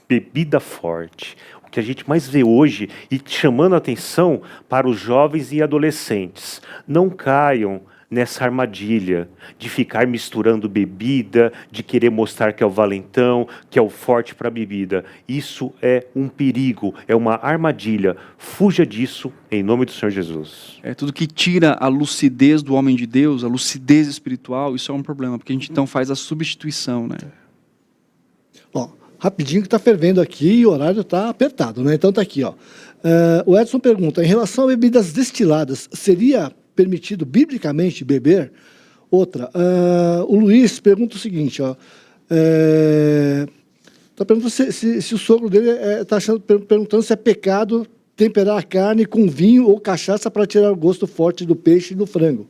S3: bebida forte. O que a gente mais vê hoje, e chamando a atenção para os jovens e adolescentes, não caiam nessa armadilha de ficar misturando bebida, de querer mostrar que é o valentão, que é o forte para a bebida. Isso é um perigo, é uma armadilha. Fuja disso em nome do Senhor Jesus.
S2: É tudo que tira a lucidez do homem de Deus, a lucidez espiritual, isso é um problema, porque a gente então faz a substituição, né?
S1: Ó, rapidinho que está fervendo aqui e o horário está apertado, né? Então está aqui, ó. O Edson pergunta, em relação a bebidas destiladas, seria permitido biblicamente beber? Outra, o Luiz pergunta o seguinte, ó, tá perguntando se o sogro dele está perguntando se é pecado temperar a carne com vinho ou cachaça para tirar o gosto forte do peixe e do frango.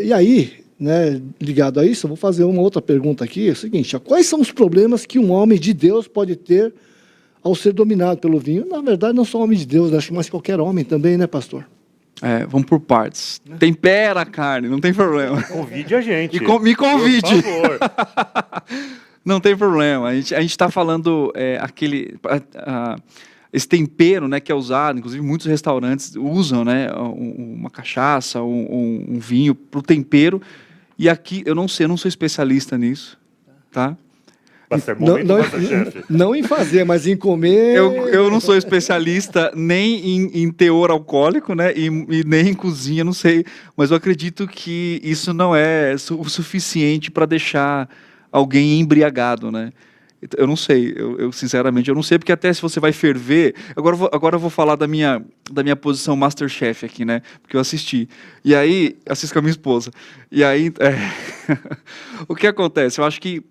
S1: E aí, né, ligado a isso, eu vou fazer uma outra pergunta aqui, é o seguinte, ó, quais são os problemas que um homem de Deus pode ter ao ser dominado pelo vinho? Na verdade, não só homem de Deus, acho que mais qualquer homem também, né, pastor?
S2: Vamos por partes. Tempera a carne, não tem problema.
S3: Convide a gente.
S2: Me convide.
S3: Por favor.
S2: Não tem problema. A gente está falando esse tempero, né, que é usado, inclusive muitos restaurantes usam, né, uma cachaça, um vinho para o tempero. E aqui, eu não sou especialista nisso, tá?
S1: Não em fazer, mas em comer.
S2: Eu não sou especialista nem em teor alcoólico, né? E nem em cozinha, não sei. Mas eu acredito que isso não é o suficiente para deixar alguém embriagado, né? Eu não sei, eu sinceramente eu não sei, porque até se você vai ferver. Agora eu vou falar da minha posição Masterchef aqui, né? Porque eu assisti. E aí, assisto com a minha esposa. E aí, o que acontece? Eu acho que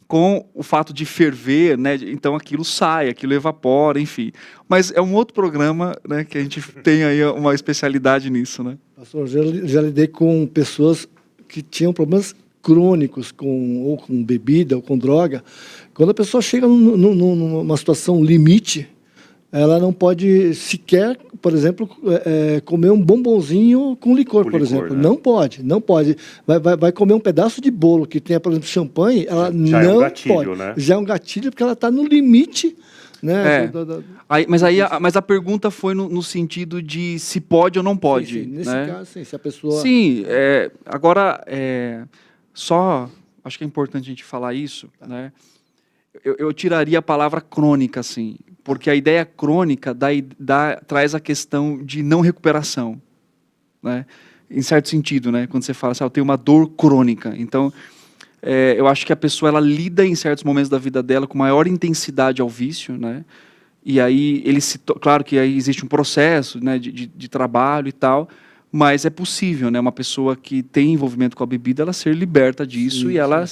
S2: com o fato de ferver, né, então aquilo sai, aquilo evapora, enfim. Mas é um outro programa, né, que a gente tem aí uma especialidade nisso, né?
S1: Pastor, já lidei com pessoas que tinham problemas crônicos ou com bebida ou com droga. Quando a pessoa chega numa situação limite, ela não pode sequer, por exemplo, comer um bombonzinho com licor, por exemplo. Né? Não pode. Vai comer um pedaço de bolo que tenha, por exemplo, champanhe, ela já não é um gatilho, pode. Né? Já é um gatilho porque ela está no limite. Né?
S2: Mas a pergunta foi no sentido de se pode ou não pode.
S1: Sim, nesse
S2: né?
S1: caso, sim, se a pessoa...
S2: Sim, agora, só acho que é importante a gente falar isso, né? Eu tiraria a palavra crônica, assim, porque a ideia crônica traz a questão de não recuperação, né? Em certo sentido, né? Quando você fala assim, eu tenho uma dor crônica. Então, eu acho que a pessoa ela lida em certos momentos da vida dela com maior intensidade ao vício, né? E aí, claro que aí existe um processo, né, de trabalho e tal, mas é possível, né, uma pessoa que tem envolvimento com a bebida, ela ser liberta disso e ela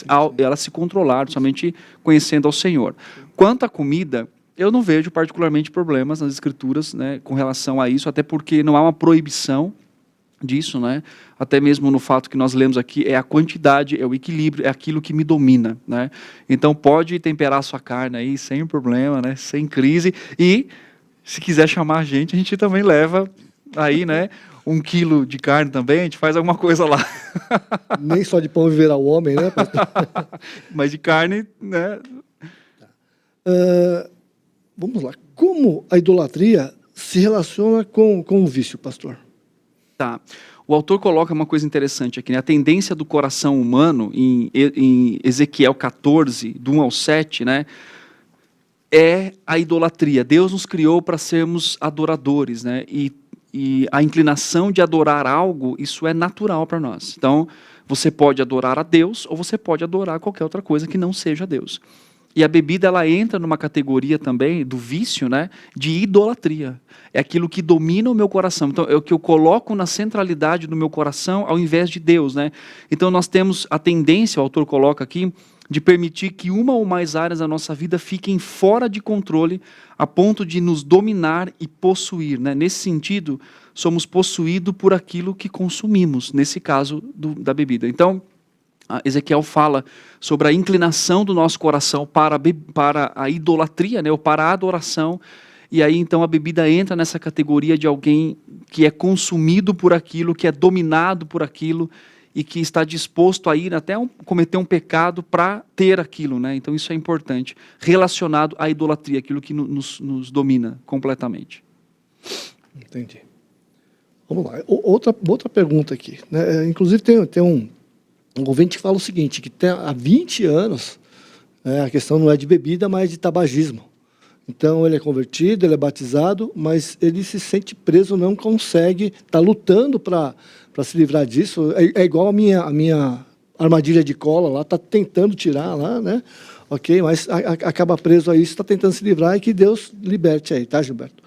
S2: se controlar, somente conhecendo ao Senhor. Quanto à comida, eu não vejo particularmente problemas nas Escrituras, né, com relação a isso, até porque não há uma proibição disso, né? Até mesmo no fato que nós lemos aqui, é a quantidade, é o equilíbrio, é aquilo que me domina, né? Então pode temperar a sua carne aí sem problema, né? Sem crise, e se quiser chamar a gente também leva aí, né? 1 quilo de carne também, a gente faz alguma coisa lá.
S1: Nem só de pão viverá o homem, né, pastor?
S2: Mas de carne, né?
S1: Vamos lá. Como a idolatria se relaciona com o vício, pastor?
S2: Tá. O autor coloca uma coisa interessante aqui, né? A tendência do coração humano, em Ezequiel 14, do 1 ao 7, né? É a idolatria. Deus nos criou para sermos adoradores, né? E a inclinação de adorar algo, isso é natural para nós. Então, você pode adorar a Deus ou você pode adorar qualquer outra coisa que não seja Deus. E a bebida, ela entra numa categoria também do vício, né, de idolatria. É aquilo que domina o meu coração. Então, é o que eu coloco na centralidade do meu coração ao invés de Deus, né? Então, nós temos a tendência, o autor coloca aqui, de permitir que uma ou mais áreas da nossa vida fiquem fora de controle a ponto de nos dominar e possuir, né? Nesse sentido, somos possuídos por aquilo que consumimos, nesse caso da bebida. Então, Ezequiel fala sobre a inclinação do nosso coração para a idolatria, né, ou para a adoração, e aí então a bebida entra nessa categoria de alguém que é consumido por aquilo, que é dominado por aquilo, e que está disposto a ir até cometer um pecado para ter aquilo, né? Então isso é importante, relacionado à idolatria, aquilo que nos domina completamente.
S1: Entendi. Vamos lá. Outra pergunta aqui, né? Inclusive tem um ouvinte que fala o seguinte, que há 20 anos, a questão não é de bebida, mas de tabagismo. Então, ele é convertido, ele é batizado, mas ele se sente preso, não consegue, está lutando para se livrar disso. É igual a minha armadilha de cola lá, está tentando tirar lá, né? Ok, mas acaba preso a isso, está tentando se livrar, e que Deus liberte aí, tá, Gilberto?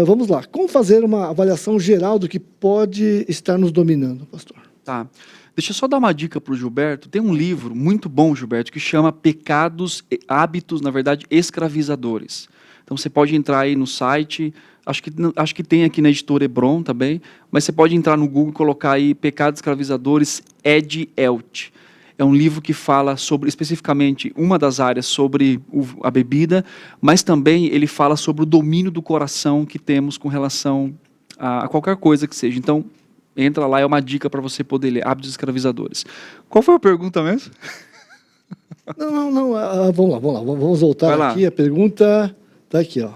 S1: Vamos lá. Como fazer uma avaliação geral do que pode estar nos dominando, pastor?
S2: Tá. Deixa eu só dar uma dica para o Gilberto. Tem um livro muito bom, Gilberto, que chama Pecados e Hábitos, na verdade, Escravizadores. Então você pode entrar aí no site, acho que tem aqui na editora Hebron também, mas você pode entrar no Google e colocar aí Pecados Escravizadores, Ed Elt. É um livro que fala sobre, especificamente, uma das áreas sobre a bebida, mas também ele fala sobre o domínio do coração que temos com relação a qualquer coisa que seja. Então, entra lá, é uma dica para você poder ler, Hábitos Escravizadores. Qual foi a pergunta mesmo?
S1: Não, vamos lá, vamos voltar aqui, a pergunta está aqui, ó.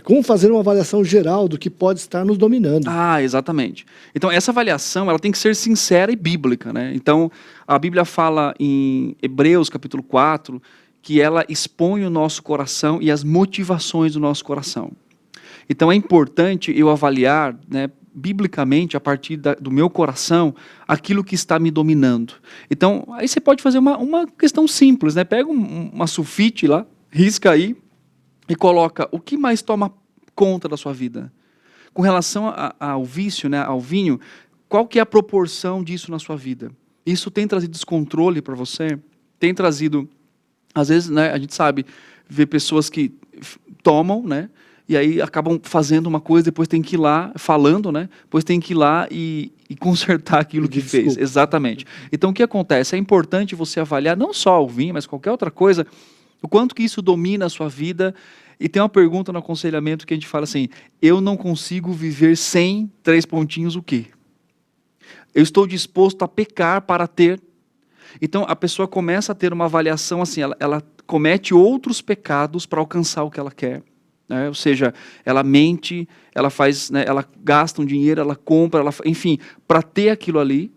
S1: Como fazer uma avaliação geral do que pode estar nos dominando?
S2: Ah, exatamente. Então, essa avaliação, ela tem que ser sincera e bíblica, né? Então, a Bíblia fala em Hebreus, capítulo 4, que ela expõe o nosso coração e as motivações do nosso coração. Então, é importante eu avaliar, né, biblicamente, a partir do meu coração, aquilo que está me dominando. Então, aí você pode fazer uma questão simples, né? Pega uma sulfite lá, risca aí e coloca o que mais toma conta da sua vida. Com relação ao vício, né, ao vinho, qual que é a proporção disso na sua vida? Isso tem trazido descontrole para você? Tem trazido, às vezes, né, a gente sabe, ver pessoas que tomam, né? E aí acabam fazendo uma coisa, depois tem que ir lá, falando, né? Depois tem que ir lá e consertar aquilo que fez. Exatamente. Então, o que acontece? É importante você avaliar, não só o vinho, mas qualquer outra coisa, o quanto que isso domina a sua vida. E tem uma pergunta no aconselhamento que a gente fala assim, eu não consigo viver sem 3 pontinhos o quê? Eu estou disposto a pecar para ter. Então, a pessoa começa a ter uma avaliação assim, ela comete outros pecados para alcançar o que ela quer. Ou seja, ela mente, ela faz, né, ela gasta um dinheiro, ela compra, enfim, para ter aquilo ali,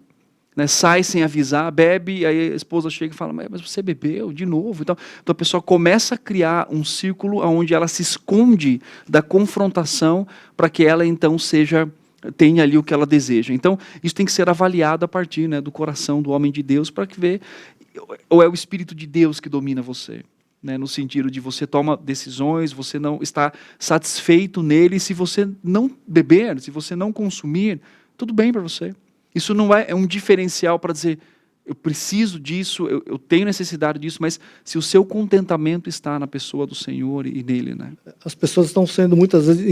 S2: né, sai sem avisar, bebe, aí a esposa chega e fala, mas você bebeu de novo? Então a pessoa começa a criar um círculo onde ela se esconde da confrontação para que ela então tenha ali o que ela deseja. Então isso tem que ser avaliado a partir, né, do coração do homem de Deus para que ver, ou é o Espírito de Deus que domina você. Né, no sentido de você toma decisões, você não está satisfeito nele, se você não beber, se você não consumir, tudo bem para você. Isso não é um diferencial para dizer, eu preciso disso, eu tenho necessidade disso, mas se o seu contentamento está na pessoa do Senhor e nele, né?
S1: As pessoas estão sendo muitas vezes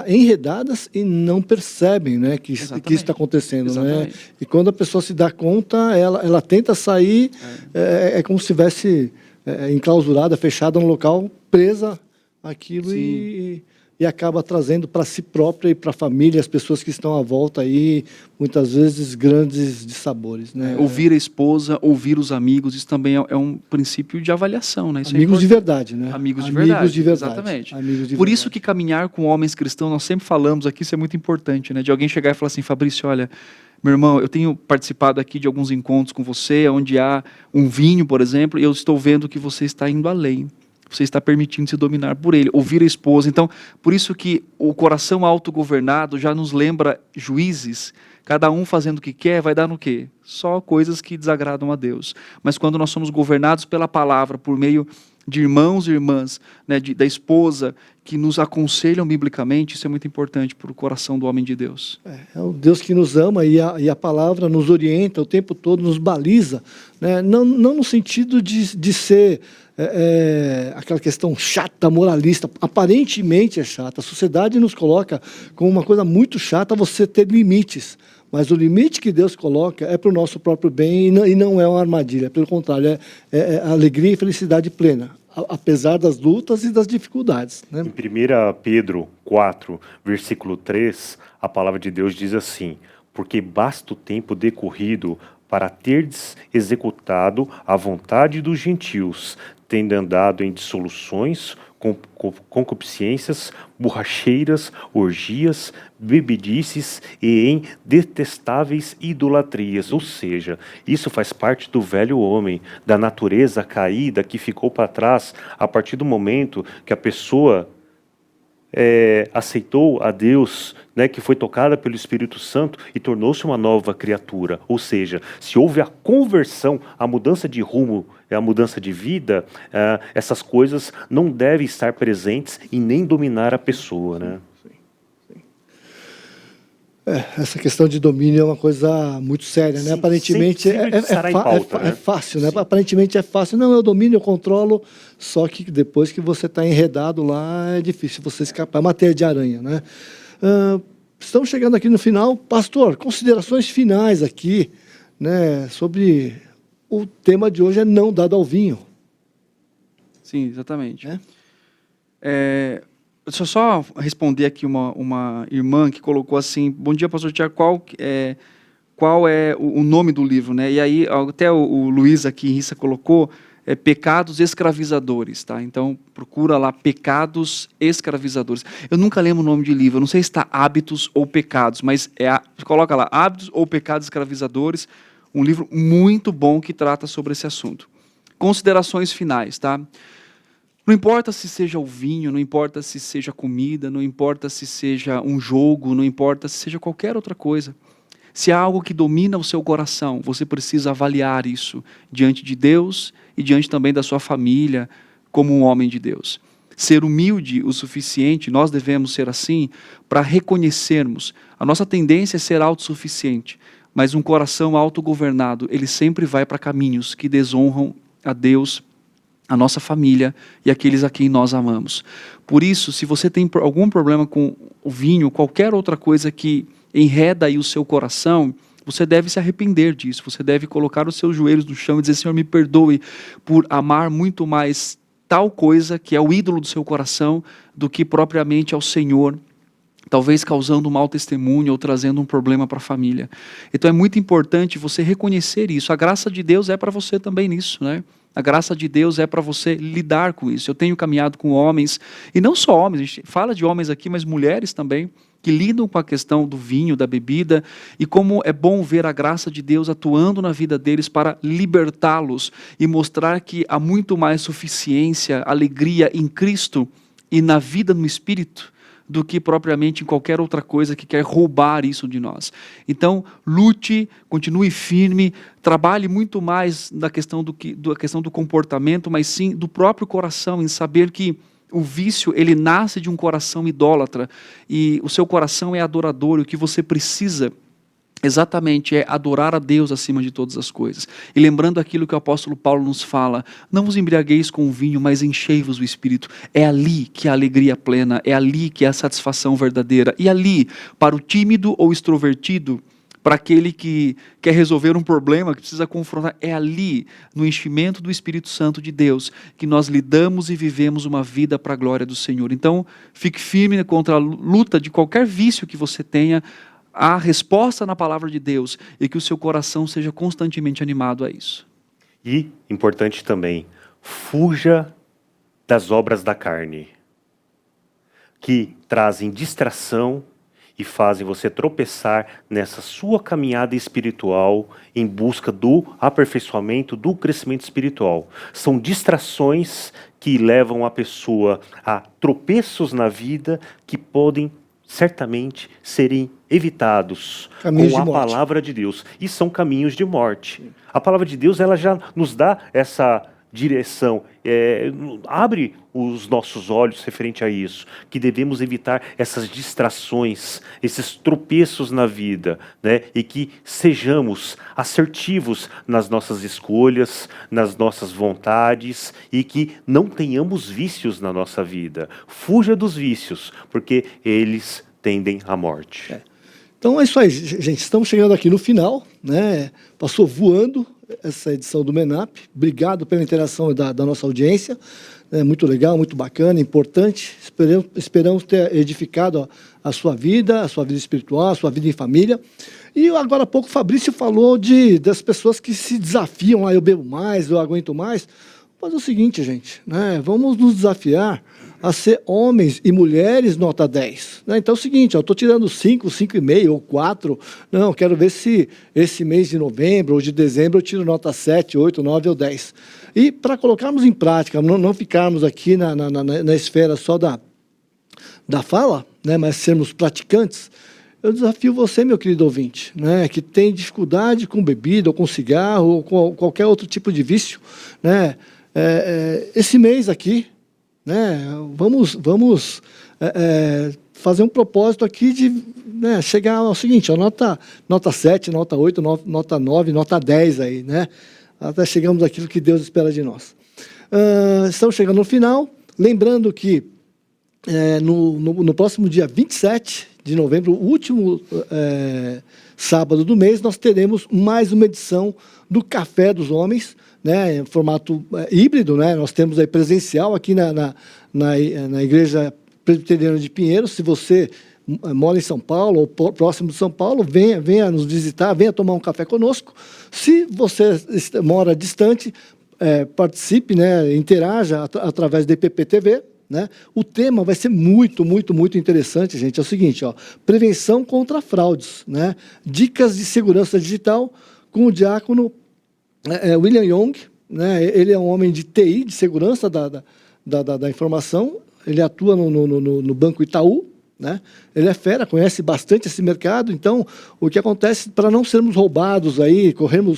S1: enredadas e não percebem, né, que isso está acontecendo, né? E quando a pessoa se dá conta, ela tenta sair, é como se estivesse enclausurada, fechada no local, presa àquilo e acaba trazendo para si própria e para a família, as pessoas que estão à volta aí, muitas vezes grandes dissabores, né?
S2: Ouvir a esposa, ouvir os amigos, isso também é um princípio de avaliação, né? Isso
S1: amigos de verdade, né?
S2: Amigos de verdade,
S1: exatamente.
S2: Por isso que caminhar com homens cristãos, nós sempre falamos aqui, isso é muito importante, né? De alguém chegar e falar assim, Fabrício, olha, meu irmão, eu tenho participado aqui de alguns encontros com você, onde há um vinho, por exemplo, e eu estou vendo que você está indo além. Você está permitindo se dominar por ele, ouvir a esposa. Então, por isso que o coração autogovernado já nos lembra Juízes, cada um fazendo o que quer, vai dar no quê? Só coisas que desagradam a Deus. Mas quando nós somos governados pela palavra, por meio de irmãos e irmãs, né, da esposa, que nos aconselham biblicamente, isso é muito importante para o coração do homem de Deus.
S1: É o Deus que nos ama e a palavra nos orienta o tempo todo, nos baliza, né? Não no sentido de ser aquela questão chata, moralista. Aparentemente é chata. A sociedade nos coloca como uma coisa muito chata você ter limites. Mas o limite que Deus coloca é para o nosso próprio bem e não é uma armadilha. Pelo contrário, é alegria e felicidade plena, apesar das lutas e das dificuldades, né?
S3: Em 1 Pedro 4, versículo 3, a palavra de Deus diz assim: porque basta o tempo decorrido para terdes executado a vontade dos gentios, tendo andado em dissoluções, concupiscências, borracheiras, orgias, bebedices e em detestáveis idolatrias. Ou seja, isso faz parte do velho homem, da natureza caída que ficou para trás a partir do momento que a pessoa aceitou a Deus, né, que foi tocada pelo Espírito Santo e tornou-se uma nova criatura. Ou seja, se houve a conversão, a mudança de rumo, a mudança de vida, essas coisas não devem estar presentes e nem dominar a pessoa, né?
S1: Essa questão de domínio é uma coisa muito séria, né? Aparentemente é fácil, né? Aparentemente é fácil. Não, eu domino, eu controlo, só que depois que você está enredado lá, é difícil você escapar. É uma teia de aranha, né? Estamos chegando aqui no final. Pastor, considerações finais aqui, né? Sobre o tema de hoje é não dado ao vinho.
S2: Sim, exatamente. Deixa eu só responder aqui uma irmã que colocou assim: bom dia, pastor Tiago, qual é o nome do livro, né? E aí até o Luiz aqui em Rissa colocou pecados escravizadores, tá? Então procura lá pecados escravizadores. Eu nunca lembro o nome de livro, eu não sei se está hábitos ou pecados, mas coloca lá hábitos ou pecados escravizadores, um livro muito bom que trata sobre esse assunto. Considerações finais, tá? Não importa se seja o vinho, não importa se seja comida, não importa se seja um jogo, não importa se seja qualquer outra coisa. Se há algo que domina o seu coração, você precisa avaliar isso diante de Deus e diante também da sua família, como um homem de Deus. Ser humilde o suficiente, nós devemos ser assim, para reconhecermos. A nossa tendência é ser autossuficiente, mas um coração autogovernado, ele sempre vai para caminhos que desonram a Deus, a nossa família e aqueles a quem nós amamos. Por isso, se você tem algum problema com o vinho, qualquer outra coisa que enreda aí o seu coração, você deve se arrepender disso, você deve colocar os seus joelhos no chão e dizer: Senhor, me perdoe por amar muito mais tal coisa que é o ídolo do seu coração do que propriamente ao Senhor, talvez causando um mau testemunho ou trazendo um problema para a família. Então é muito importante você reconhecer isso. A graça de Deus é para você também nisso, né? A graça de Deus é para você lidar com isso. Eu tenho caminhado com homens, e não só homens, a gente fala de homens aqui, mas mulheres também, que lidam com a questão do vinho, da bebida, e como é bom ver a graça de Deus atuando na vida deles para libertá-los e mostrar que há muito mais suficiência, alegria em Cristo e na vida no Espírito, do que propriamente em qualquer outra coisa que quer roubar isso de nós. Então, lute, continue firme, trabalhe muito mais da questão do comportamento, mas sim do próprio coração, em saber que o vício, ele nasce de um coração idólatra, e o seu coração é adorador, e o que você precisa exatamente é adorar a Deus acima de todas as coisas. E lembrando aquilo que o apóstolo Paulo nos fala, não vos embriagueis com o vinho, mas enchei-vos do Espírito. É ali que a alegria plena, é ali que a satisfação verdadeira. E ali, para o tímido ou extrovertido, para aquele que quer resolver um problema, que precisa confrontar, é ali, no enchimento do Espírito Santo de Deus, que nós lidamos e vivemos uma vida para a glória do Senhor. Então, fique firme contra a luta de qualquer vício que você tenha, a resposta na palavra de Deus, e que o seu coração seja constantemente animado a isso.
S3: E, importante também, fuja das obras da carne, que trazem distração e fazem você tropeçar nessa sua caminhada espiritual em busca do aperfeiçoamento, do crescimento espiritual. São distrações que levam a pessoa a tropeços na vida que podem certamente serem evitados
S1: Caminhos
S3: com a
S1: de morte.
S3: palavra de Deus. E são caminhos de morte. A palavra de Deus, ela já nos dá essa direção, abre os nossos olhos referente a isso, que devemos evitar essas distrações, esses tropeços na vida, né? E que sejamos assertivos nas nossas escolhas, nas nossas vontades, e que não tenhamos vícios na nossa vida. Fuja dos vícios, porque eles tendem à morte.
S1: Então é isso aí, gente. Estamos chegando aqui no final, né? Passou voando essa edição do MENAP. Obrigado pela interação da nossa audiência. É muito legal, muito bacana, importante. Esperamos ter edificado a sua vida espiritual, a sua vida em família. E agora há pouco o Fabrício falou das pessoas que se desafiam, eu bebo mais, eu aguento mais. Vamos fazer o seguinte, gente, né? Vamos nos desafiar a ser homens e mulheres nota 10. Né? Então é o seguinte, eu estou tirando 5, 5,5 ou 4. Não, quero ver se esse mês de novembro ou de dezembro eu tiro nota 7, 8, 9 ou 10. E para colocarmos em prática, não ficarmos aqui na esfera só da fala, né? Mas sermos praticantes, eu desafio você, meu querido ouvinte, né? Que tem dificuldade com bebida ou com cigarro ou com qualquer outro tipo de vício, né? Esse mês aqui, né, vamos fazer um propósito aqui de, né, chegar ao seguinte, ó, nota 7, nota 8, nota 9, nota 10 aí, né? Até chegamos àquilo que Deus espera de nós. Estamos chegando no final, lembrando que no próximo dia 27 de novembro, o último sábado do mês, nós teremos mais uma edição do Café dos Homens, né, em formato híbrido, né? Nós temos aí presencial aqui na Igreja Presbiteriana de Pinheiros. Se você mora em São Paulo ou próximo de São Paulo, venha nos visitar, venha tomar um café conosco. Se você mora distante, participe, né, interaja através da IPP-TV. Né? O tema vai ser muito, muito, muito interessante, gente. É o seguinte, ó, prevenção contra fraudes, né? Dicas de segurança digital com o diácono William Young, né? Ele é um homem de TI, de segurança da informação. Ele atua no Banco Itaú, né? Ele é fera, conhece bastante esse mercado. Então, o que acontece para não sermos roubados aí,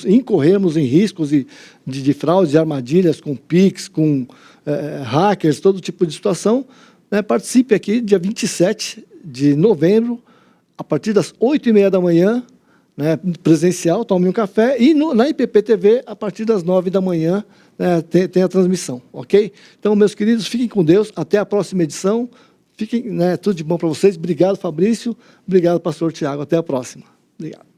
S1: incorrermos em riscos de fraudes e armadilhas com Pix, com hackers, todo tipo de situação, né? Participe aqui dia 27 de novembro, a partir das 8h30 da manhã, né, presencial, tome um café, e na IPP-TV, a partir das 9 da manhã, né, tem a transmissão, ok? Então, meus queridos, fiquem com Deus, até a próxima edição, fiquem, né, tudo de bom para vocês, obrigado, Fabrício, obrigado, pastor Tiago, até a próxima. Obrigado.